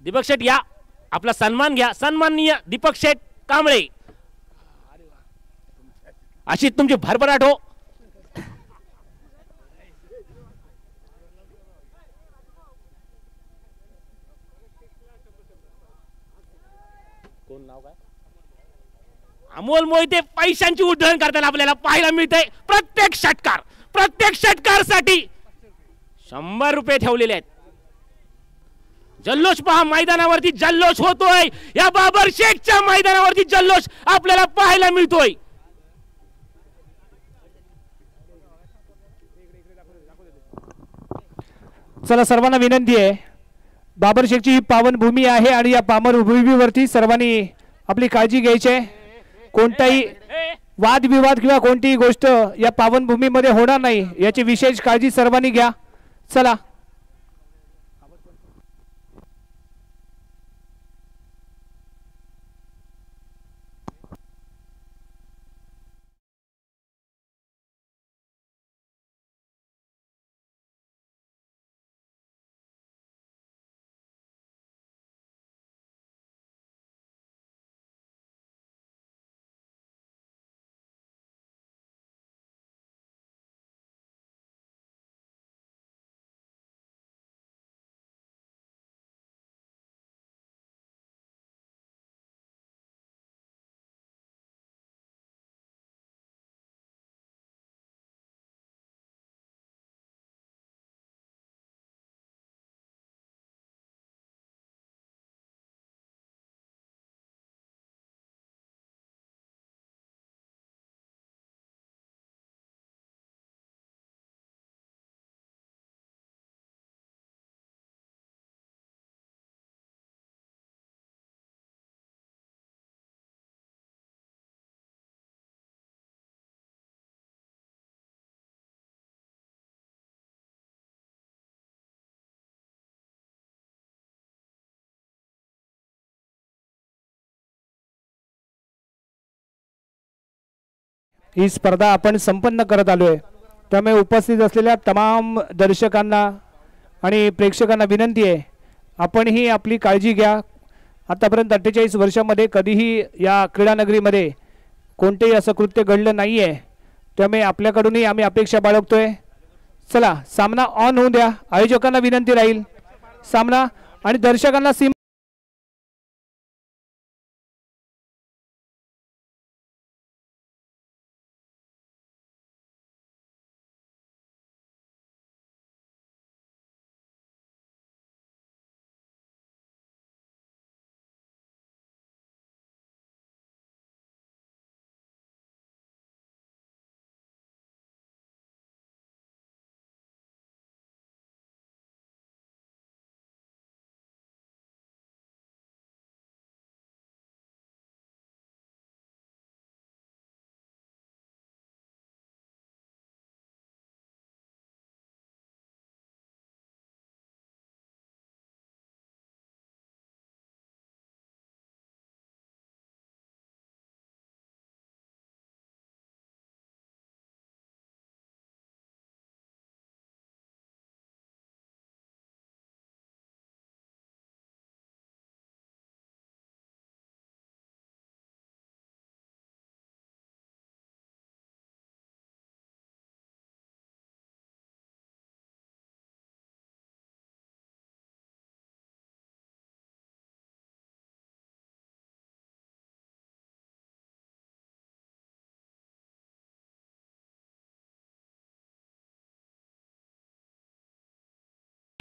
दीपक शेठ या, आपला सन्मान घ्या. सन्माननीय दीपक शेठ कांबळे, अशी तुमची भरभराट हो. कोण नाव काय? अमोल मोहिते पैशांची उधळण करताना आपल्याला पाहायला मिळते. प्रत्येक षटकारसाठी 100 रुपये ठेवलेले आहेत. जल्लोष पहा, मैदानावरती जल्लोष होतोय. या बाबर शेखच्या मैदानावरती जल्लोष आपल्याला पाहायला मिळतोय. चला, सर्वांना विनंती आहे, बाबर शेखची ही पावन भूमी आहे आणि या पावन भूमीवरती सर्वांनी आपली काळजी घ्यायची आहे. कोणताही वादविवाद किंवा कोणतीही गोष्ट या पावन भूमीमध्ये होणार नाही याची विशेष काळजी सर्वांनी घ्या. चला, ही स्पर्धा आपण संपन्न करत आलोय. त्यामुळे उपस्थित असलेल्या तमाम दर्शकांना आणि प्रेक्षकांना विनंती आहे, आपणही आपली काळजी घ्या. आतापर्यंत 48 वर्षामध्ये कधीही या क्रीडानगरीमध्ये कोणतेही असं कृत्य घडलं नाही आहे. त्यामुळे आपल्याकडूनही आम्ही अपेक्षा बाळगतोय. चला, सामना ऑन होऊ द्या. आयोजकांना विनंती राहील, सामना आणि दर्शकांना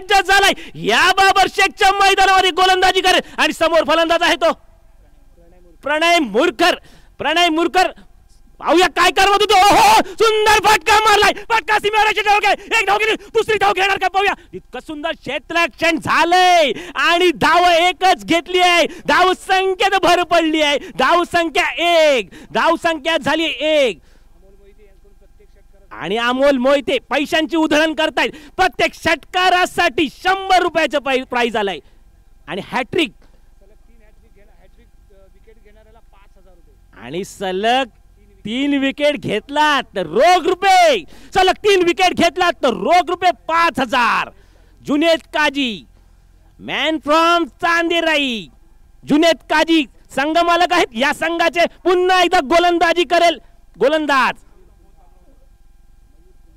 झालाय. या बाबर शेखच्या मैदानामध्ये गोलंदाजी करे आणि समोर फलंदाज आहे तो प्रणय मुरकर. पाहूया काय करत होतो. ओहो, सुंदर फटका मारलाय. फटका सीमेवरच्या धाव घ्या. एक धाव गेली, दुसरी धाव घेणार का पाहूया. इतकं सुंदर क्षेत्ररक्षण झालंय आणि धाव एकच घेतली आहे. धाव संख्येत भर पडली आहे. धाव संख्या 1, धाव संख्या झाली 1. आणि अमोल मोहिते पैशांची उधळण करतायत. प्रत्येक षटकारासाठी 100 रुपयाचं प्राइज आलाय आणि हॅट्रिक आणि सलग 3 विकेट घेतला तर रोख रुपये. सलग 3 विकेट घेतला तर रोख रुपये 5000. जुनेद काजी मॅन फ्रॉम चांदेराई जुनेद काजी संघ मालक आहेत या संघाचे. पुन्हा एकदा गोलंदाजी करेल गोलंदाज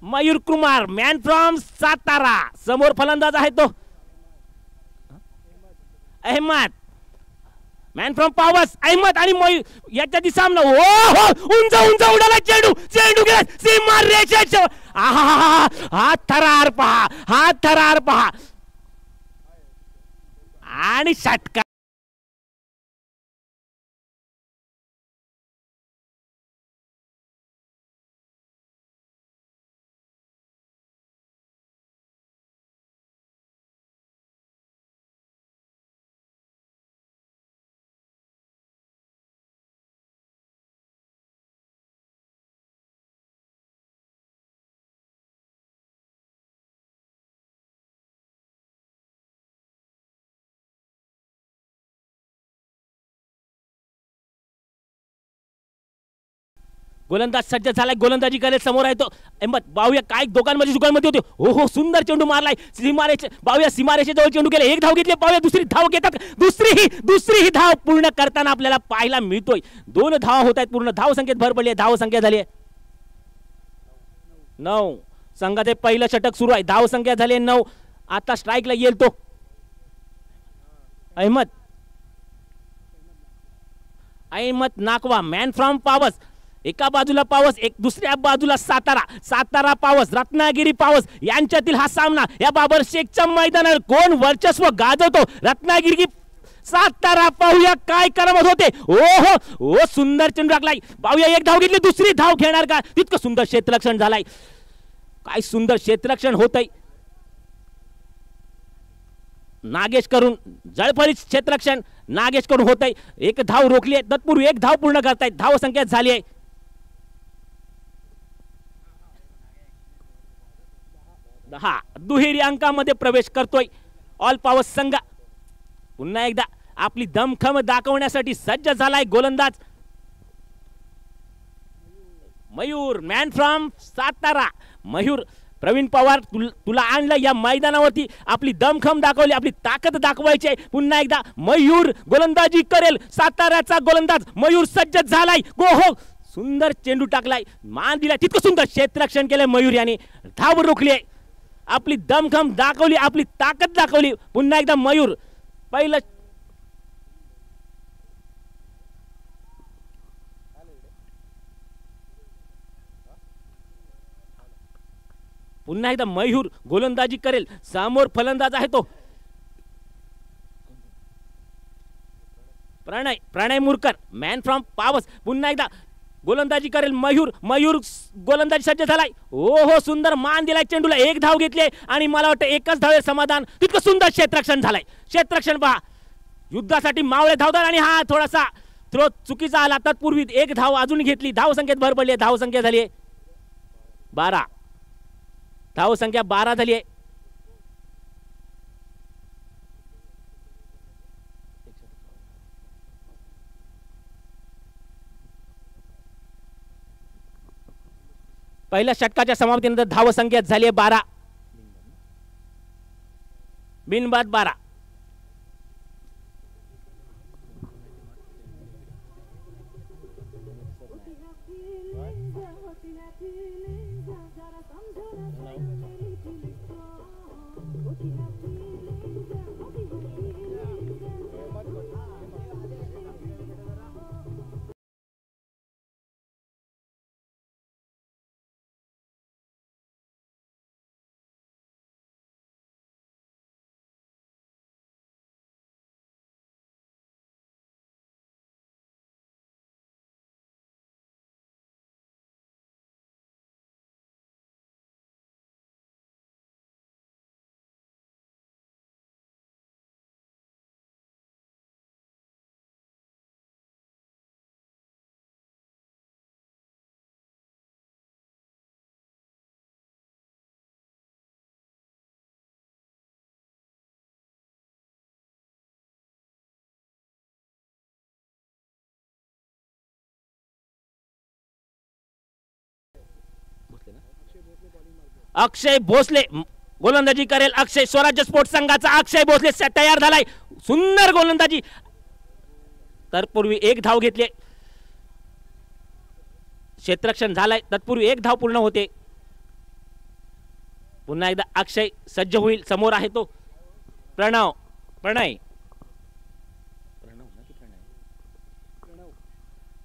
मयूर कुमार मॅन फ्रॉम सातारा. समोर फलंदाज आहे तो अहमद मॅन फ्रॉम पावस. अहमद आणि मयूर याच्या सामना. ओ उंच उंच उडाला चेंडू. चेंडू गेला सीमा रेषेच्या. हा थरार पहा. हा थरार पहा आणि षटकार. गोलंदाज सज्ज झालाय. गोलंदाजी करेल. समोर आहे तो अहमद. बावया काय दोघांमध्ये जुगांमध्ये होते. हो सुंदर चेंडू मारलाय सीमारेषे. बावया सीमारेषे जवळ चेंडू गेले. एक धाव घेतली बावया. दुसरी धाव घेतात. दुसरी धाव पूर्ण करताना आपल्याला पाहायला मिळतोय. 2 धावा होत आहेत पूर्ण. धाव संख्येत भर पडली आहे. धाव संख्या झाली 9. संघाचे पहिलं षटक सुरू आहे. धाव संख्या झाली 9. आता स्ट्राईकला येईल तो अहमद नाकवा मॅन फ्रॉम पावस. एका बाजूला पावस एक दुसऱ्या बाजूला सातारा पावस रत्नागिरी पावस यांच्यातील हा सामना या बाबर शेखच्या मैदानावर कोण वर्चस्व गाजवतो. रत्नागिरी की सातारा. पाहूया काय करमत होते. ओ सुंदर चेंडू टाकलाय. पाहूया एक धाव घेतली. दुसरी धाव घेणार का. तितकं सुंदर क्षेत्ररक्षण झालाय. काय सुंदर क्षेत्ररक्षण होतंय. नागेश करून जळफळीत क्षेत्ररक्षण नागेश करून होतंय. एक धाव रोखली आहे. तत्पूर्वी एक धाव पूर्ण करतायत. धाव संख्या झाली आहे 10. दुहेरी अंकामध्ये प्रवेश करतोय ऑल पावस संघ. पुन्हा एकदा आपली दमखम दाखवण्यासाठी सज्ज झालाय गोलंदाज मयूर मॅन फ्रॉम सातारा. मयूर प्रवीण पवार तुला आणलं या मैदानावरती. आपली दमखम दाखवली. आपली ताकद दाखवायची आहे. पुन्हा एकदा मयूर गोलंदाजी करेल. साताऱ्याचा गोलंदाज मयूर सज्ज झालाय. हो सुंदर चेंडू टाकलाय. मान दिलाय. तितकं सुंदर क्षेत्ररक्षण केलंय मयूर याने. धाव रोखली आहे. आपली दमखम दाखवली. आपली ताकद दाखवली. पुन्हा एकदा मयूर पहिलं पुन्हा एकदा मयूर गोलंदाजी करेल. समोर फलंदाज आहे तो प्रणय मुरकर मॅन फ्रॉम पावस. पुन्हा एकदा गोलंदाजी करेल मयूर गोलंदाजी सज्ज झालाय. हो सुंदर मान दिलाय चेंडूला. एक धाव घेतली आणि मला वाटतं एकच धावे समाधान. तितकं सुंदर क्षेत्ररक्षण झालंय. क्षेत्ररक्षण पहा. युद्धासाठी मावळे धावतात आणि हा थोडासा थ्रो चुकीचा आला. तत्पूर्वी एक धाव अजून घेतली. धाव संख्येत भर पडली. धाव संख्या झाली 12. धाव संख्या 12 झाली आहे. पहिल्या षटकाच्या समाप्तीनंतर धाव संख्या झाली आहे 12. बिनबाद 12. अक्षय भोसले गोलंदाजी करेल अक्षय. स्वराज्य स्पोर्ट्स संघाचा अक्षय भोसले तयार झालाय. सुंदर गोलंदाजी. तत्पूर्वी एक धाव घेतली. क्षेत्ररक्षण झालंय. तत्पूर्वी एक धाव पूर्ण होते. पुन्हा एकदा अक्षय सज्ज होईल. समोर आहे तो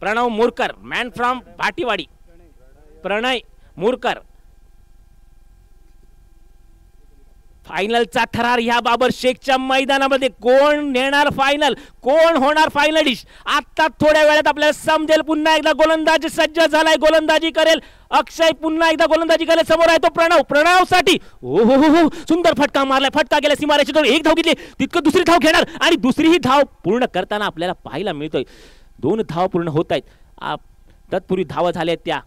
प्रणव मुरकर, मॅन फ्रॉम भाटीवाडी. प्रणय मुरकर. फायनलचा थरार ह्या बाबर शेखच्या मैदानामध्ये. कोण नेणार फायनल, कोण होणार फायनलिस्ट, आता थोड्या वेळात आपल्याला समजेल. पुन्हा एकदा गोलंदाज सज्ज झालाय. गोलंदाजी करेल अक्षय. पुन्हा एकदा गोलंदाजी करेल. समोर आहे तो प्रणव साठी. ओ हो, सुंदर फटका मारलाय. फटका गेला सीमारेषेजवळ. एक धाव घेतली. तितकं दुसरी धाव घेणार आणि दुसरीही धाव पूर्ण करताना आपल्याला पाहायला मिळतोय. 2 धाव पूर्ण होत आहेत. तत्पूर्वी धावा झाल्या त्या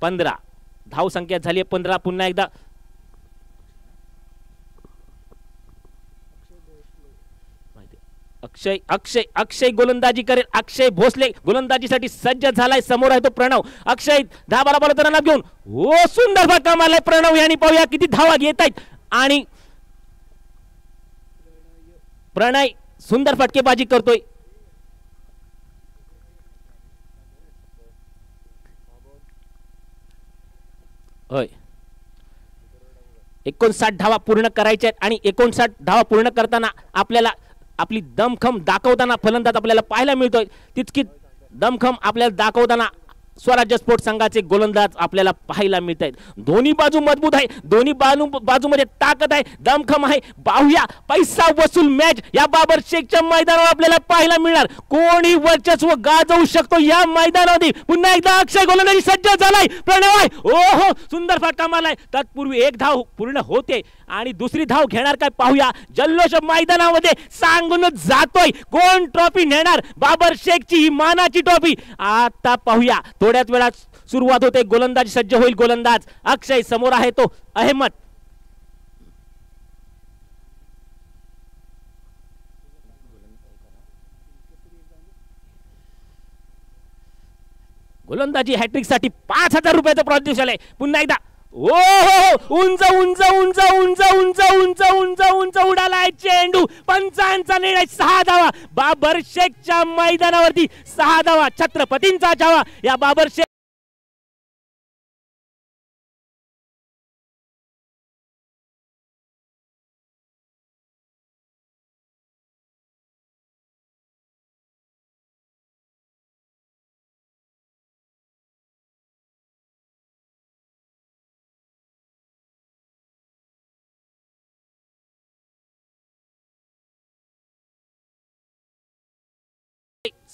15. धाव संख्या झाली 15. पुन्हा एकदा अक्षय गोलंदाजी करेल. अक्षय भोसले गोलंदाजीसाठी सज्ज झालाय. समोर आहे तो प्रणव. अक्षय धाबाला बोलत रनात घेऊन. ओ सुंदर फटका मारलाय प्रणव यांनी. पाहूया किती धावा घेत आहेत. आणि प्रणय सुंदर फटकेबाजी करतोय. होय, 59 धावा पूर्ण करायच्या आहेत. आणि 59 धावा पूर्ण करताना आपल्याला आपली दमखम दाखवताना फलंदाज आपल्याला पाहायला मिळतोय. तितकी दमखम आपल्याला दाखवताना स्वराज्य स्पोर्ट्स संघाचे गोलंदाज आपल्याला पाहायला मिळत आहेत. दोन्ही बाजू मजबूत आहे. दोन्ही बाजूमध्ये ताकद आहे, दमखम आहे. पाहूया पैसा वसूल मॅच या बाबर शेखच्या मैदानावर आपल्याला पाहायला मिळणार. कोणी वर्चस्व गाजवू शकतो या मैदानामध्ये. पुन्हा एकदा अक्षय गोलंदाजी सज्ज झालाय. प्रणव आहे. ओहो, सुंदर फटका मारलाय. तत्पूर्वी एक धाव पूर्ण होते आणि दुसरी धाव घेणार काय पाहूया. जल्लोष मैदानामध्ये सांगून जातोय. कोण ट्रॉफी नेणार बाबर शेखची ही मानाची ट्रॉफी. आता पाहूया. थोड्याच वेळात सुरुवात होते. गोलंदाज सज्ज होईल. गोलंदाज अक्षय. समोर आहे तो अहमद. गोलंदाजी हॅट्रिक साठी 5,000 रुपयाचं पारितोषिक आहे. पुन्हा एकदा ओ हो, उंच उंच उंच उंच उंच उंच उंच उंच उडालाय चेंडू. 5 निर्णय. 6 धावा बाबर शेखच्या मैदानावरती. 6 धावा. छत्रपतींचा छावा या बाबर शेख.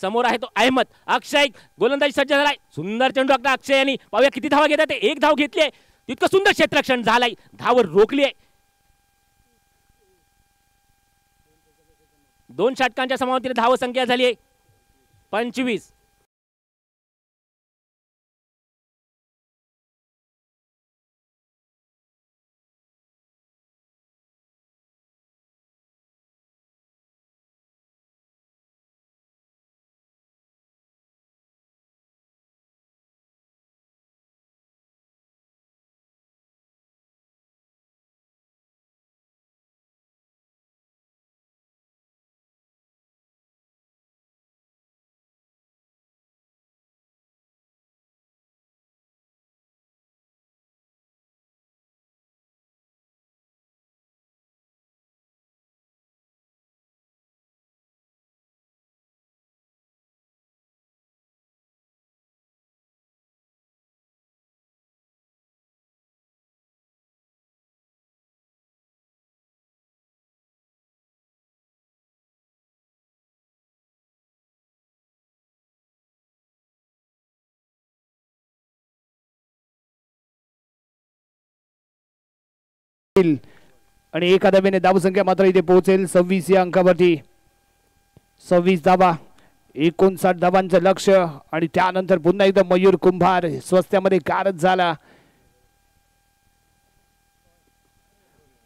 समोर आहे तो अहमद. अक्षय गोलंदाजी सज्ज झालाय. सुंदर चेंडू टाकला अक्षय यांनी. पाहूया किती धावा घेतात. एक धाव घेतली आहे. तितकं सुंदर क्षेत्ररक्षण झालंय. धाव रोखली आहे. 2 षटकांच्या समाप्तीने धाव संख्या झाली आहे 25. आणि एका धावेने धावसंख्या मात्र इथे पोहोचेल 26 या अंकावरती. 26 धावा. 59 धावांचं लक्ष. आणि त्यानंतर पुन्हा एकदा मयूर कुंभार स्वस्त्यामध्ये कारच झाला.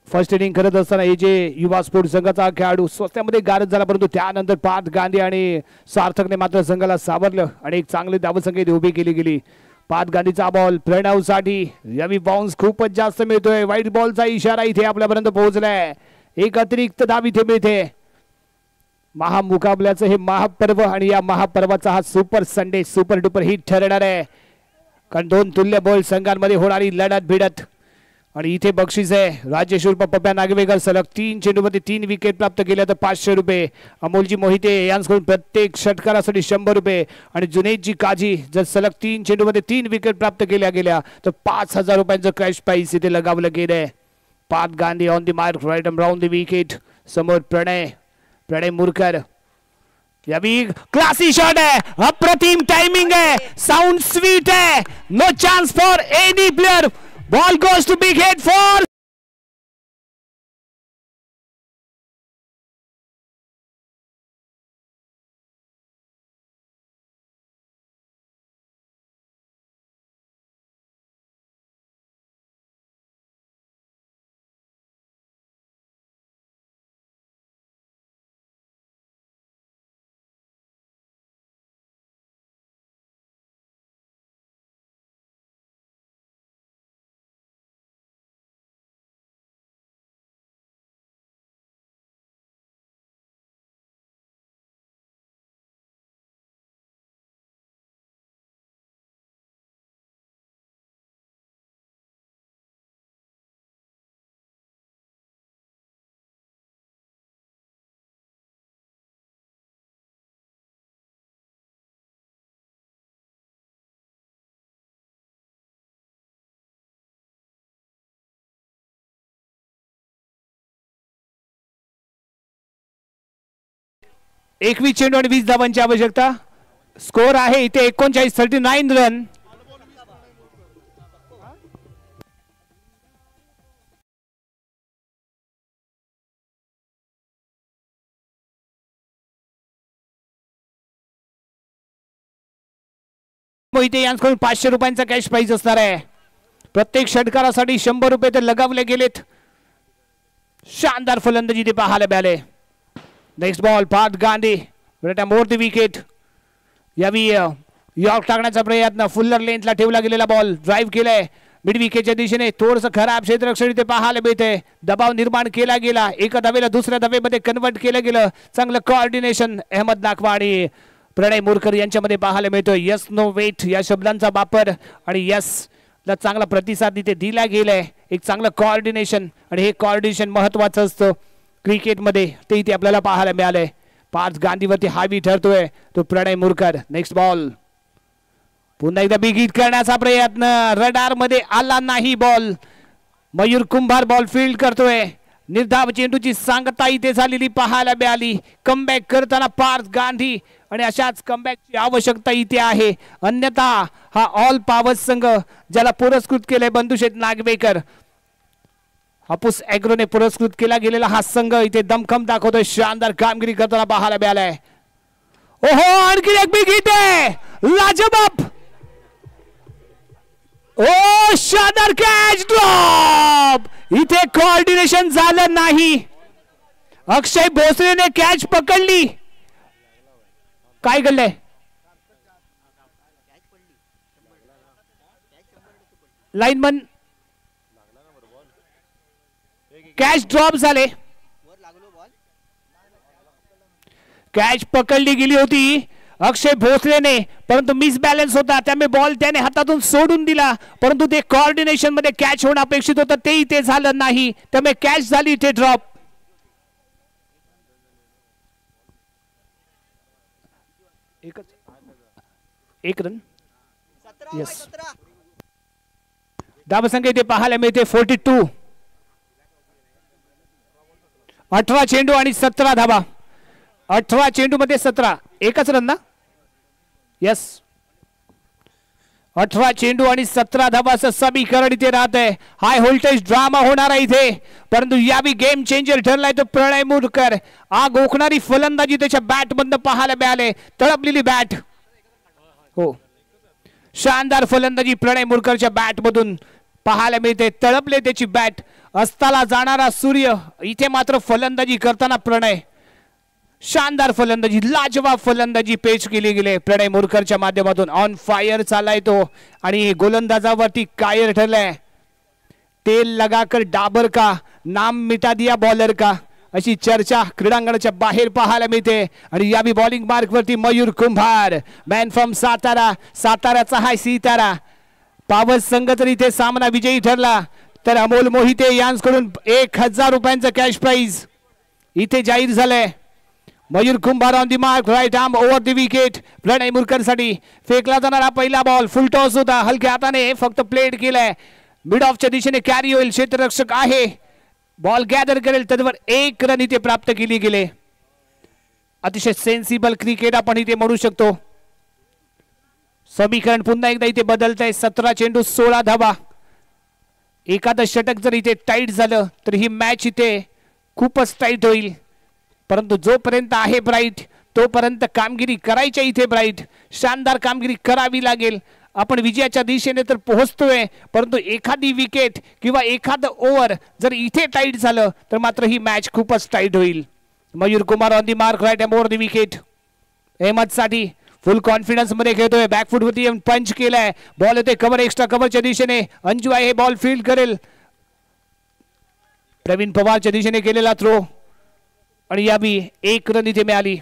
फर्स्ट इनिंग करत असताना हे जे युवा स्पोर्ट्स संघाचा खेळाडू स्वस्त्यामध्ये गारद झाला. परंतु त्यानंतर पार्थ गांधी आणि सार्थकने मात्र संघाला सावरलं आणि एक चांगली धावसंख्या उभी केली गेली. पाच गांधीचा बॉल प्रणव साठी. यावी बाउन्स खूपच जास्त मिळतोय. व्हाईट बॉलचा इशारा इथे आपल्यापर्यंत पोहोचलाय. एक अतिरिक्त धाव इथे मिळते. महामुकाबल्याचं हे महापर्व आणि या महापर्वाचा हा super Sunday super duper hit ठरणार आहे. कारण दोन तुल्य बॉल संघांमध्ये होणारी लढत भिडत. आणि इथे बक्षीस आहे. राजेश उर्फ पप्प्या नागवेकर सलग 3 चेंडूमध्ये 3 विकेट प्राप्त केल्या तर 500 रुपये. अमोलजी मोहिते यांच्याकडून प्रत्येक षटकारासाठी 100 रुपये. आणि जुनेदजी काजी जर सलग 3 चेंडूमध्ये 3 विकेट प्राप्त केल्या गेल्या तर 5000 रुपयांचं क्रॅश प्राइस इथे लगावलं गेलंय. Parth Gandhi on the mark right around the wicket. समोर प्रणय मुरकर. यावी क्लासी शॉट है. अप्रतिम टाइमिंग है. साउंड स्वीट है. No chance for any player. Ball goes to big head for एकवीस चेंडू आणि 20 धावांची आवश्यकता. स्कोर आहे इथे 39 रन. मोहिते यांच्याकडून 500 रुपयांचा कॅश प्राइज असणार आहे. प्रत्येक षटकारासाठी 100 रुपये तर लगावले गेलेत. शानदार फलंदाजी ते पाहायला मिळाले. Next ball path Gandhi more the wicket. यावी यॉर्क टाकण्याचा प्रयत्न. फुल्लर लेंथला ठेवला गेलेला बॉल ड्राईव्ह केलाय मिड विकेटच्या दिशेने. थोडंसं खराब क्षेत्ररक्षण इथे पाहायला मिळते. दबाव निर्माण केला गेला. एका धावेला दुसऱ्या धावेमध्ये कन्वर्ट केलं गेलं. चांगलं कोऑर्डिनेशन अहमद नाकवा आणि प्रणय मुरकर यांच्यामध्ये पाहायला मिळतो. यस नो वेट या शब्दांचा वापर आणि यस ला चांगला प्रतिसाद इथे दिला गेलाय. एक चांगलं कोऑर्डिनेशन आणि हे कोऑर्डिनेशन महत्वाचं असतं क्रिकेटमध्ये. ते इथे आपल्याला पाहायला मिळालंय. पाच गांधीवरती हावी ठरतोय तो प्रणय मुरकर. नेक्स्ट बॉल पुन्हा एकदा बिग हिट करण्याचा प्रयत्न. रडार मध्ये आला नाही बॉल. मयूर कुंभार बॉल फील्ड करतोय. निर्धाव चेंडूची सांगता इथे झालेली पाहायला मिळाली. कमबॅक करताना पार्थ गांधी आणि अशाच कमबॅकची आवश्यकता इथे आहे. अन्यथा हा ऑल पॉवर्स संघ ज्याला पुरस्कृत केलंय बंधुशेठ नागवेकर हापूस ॲग्रोने पुरस्कृत केला गेलेला हा संघ इथे दमखम दाखवतोय. शानदार कामगिरी करताना पाहायला मिळालाय. ओहो आणखी एक बिग हिट आहे. लाजवाब. ओ शानदार कॅच ड्रॉप. इथे कोऑर्डिनेशन झालं नाही. अक्षय भोसलेने कॅच पकडली. काय घडलंय. लाईनमन कॅच ड्रॉप झाले. कॅच पकडली गेली होती अक्षय भोसलेने परंतु मिसबॅलन्स होता त्यामुळे बॉल त्याने हातातून सोडून दिला. परंतु ते कोऑर्डिनेशन मध्ये कॅच होणं अपेक्षित होतं ते इथे झालं नाही. त्यामुळे कॅच झाली इथे ड्रॉप. एक रन. यस धावसंख्या इथे पाहायला मिळते 42. 18 चेंडू आणि 17 धावा. 18 चेंडू मध्ये 17 एकच रन ना. यस 18 चेंडू आणि 17 धावाचं समीकरण इथे राहत आहे. हाय व्होल्टेज ड्रामा होणार आहे इथे. परंतु यावी गेम चेंजर ठरलाय तो प्रणय मुरकर. आग ओकणारी फलंदाजी त्याच्या बॅट मधून पाहायला मिळाले. तळपलेली बॅट. हो शानदार फलंदाजी प्रणय मुरकरच्या बॅट मधून पाहायला मिळते. तळपले त्याची बॅट. अस्ताला जाणारा सूर्य इथे मात्र फलंदाजी करताना प्रणय शानदार फलंदाजी, लाजवाब फलंदाजी पेश केली गेली प्रणय मोरकरच्या माध्यमातून. ऑन फायर चाललाय तो आणि गोलंदाजावरती कायर ठरलाय. तेल लगाकर डाबर का, नाम मिटा दिया बॉलर का, अशी चर्चा क्रीडांगणाच्या बाहेर पाहायला मिळते. आणि यावी बॉलिंग मार्क वरती मयूर कुंभार, मॅन फ्रॉम सातारा, साताऱ्याचा हाय सितारा. पावस संघ तर इथे सामना विजयी ठरला. तर अमोल मोहिते यांच्याकडून 1000 रुपयांचं कॅश प्राइज इथे जाहीर झालंय. Mayur Kumbhar on the mark, right arm over the wicket. Pranay Murkar साठी फेकला जाणारा पहिला बॉल फुल टॉस होता, हलक्या हाताने फक्त प्लेड केलाय. मिड ऑफच्या दिशेने कॅरी होईल, क्षेत्ररक्षक आहे, बॉल गॅदर करेल, त्यावर 1 रन इथे प्राप्त केली गेले. अतिशय सेन्सिबल क्रिकेट आपण इथे म्हणू शकतो. समीकरण पुन्हा एकदा इथे बदलत आहे. 17 चेंडू 16 धावा. एखादं षटक जर इथे टाईट झालं तर ही मॅच इथे खूपच टाईट होईल. परंतु जोपर्यंत आहे ब्राईट तोपर्यंत कामगिरी करायची इथे ब्राईट. शानदार कामगिरी करावी लागेल. आपण विजयाच्या दिशेने तर पोहोचतोय, परंतु एखादी विकेट किंवा एखादं ओव्हर जर इथे टाईट झालं तर मात्र ही मॅच खूपच टाईट होईल. Mayur Kumar on the mark, right arm over the wicket. Ahmad साठी फुल कॉन्फिडन्स मध्ये खेळतोय, बॅकफुट वरती पंच केलाय, बॉल येते कव्हर, एक्स्ट्रा कव्हरच्या दिशेने. अंजू आहे, हे बॉल फील्ड करेल. प्रवीण पवारच्या दिशेने केलेला थ्रो आणि यावी 1 रन इथे मिळाली.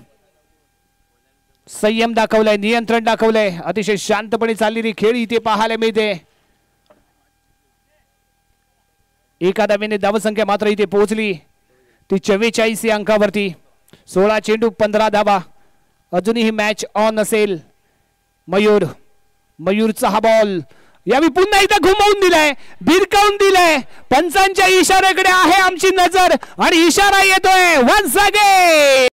संयम दाखवलाय, नियंत्रण दाखवलंय, अतिशय शांतपणे चाललेली खेळ इथे पाहायला मिळते. एका धावेने धावसंख्या मात्र इथे पोहोचली ती 44 या अंकावरती. 16 चेंडू 15 धावा. अजूनही मॅच ऑन असेल. मयूरचा हा बॉल यावी पुन्हा एकदा घुमवून दिलाय, भिरकावून दिलाय. पंचांच्या इशाऱ्याकडे आहे आमची नजर आणि इशारा येतोय वन्स अगेन.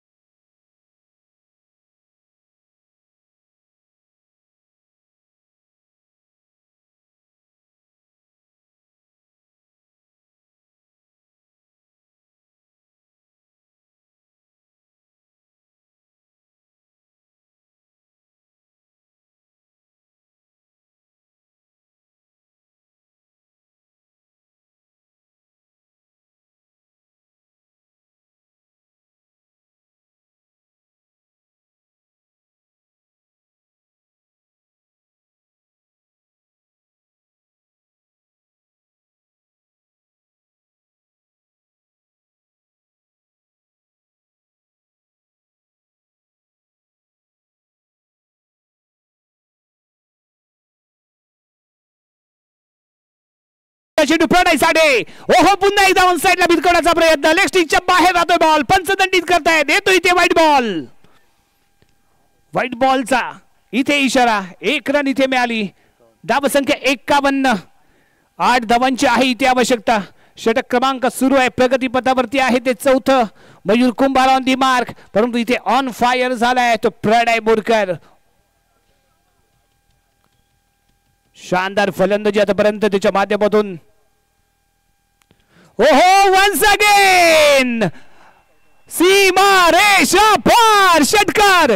ओहो पुन्हा एकदा ऑन साइडला भिरकवण्याचा प्रयत्न, लेग स्टिकच्या बाहेर जातोय बॉल, पंचदंडित करतायत, येतो इथे व्हाईट बॉल. व्हाईट बॉलचा इथे इशारा. 1 रन इथे मिळाली. धावसंख्या 51. 8 धावांची आहे इथे आवश्यकता. षटक क्रमांक सुरू आहे, प्रगतीपथावरती आहे ते 4थं. Mayur Kumbhar on the mark, परंतु इथे ऑन फायर झालाय तो प्रणय मोरकर. शानदार फलंदाजी आतापर्यंत त्याच्या माध्यमातून. ओहो वन्स अगेन सीमा रेषा पार षटकार.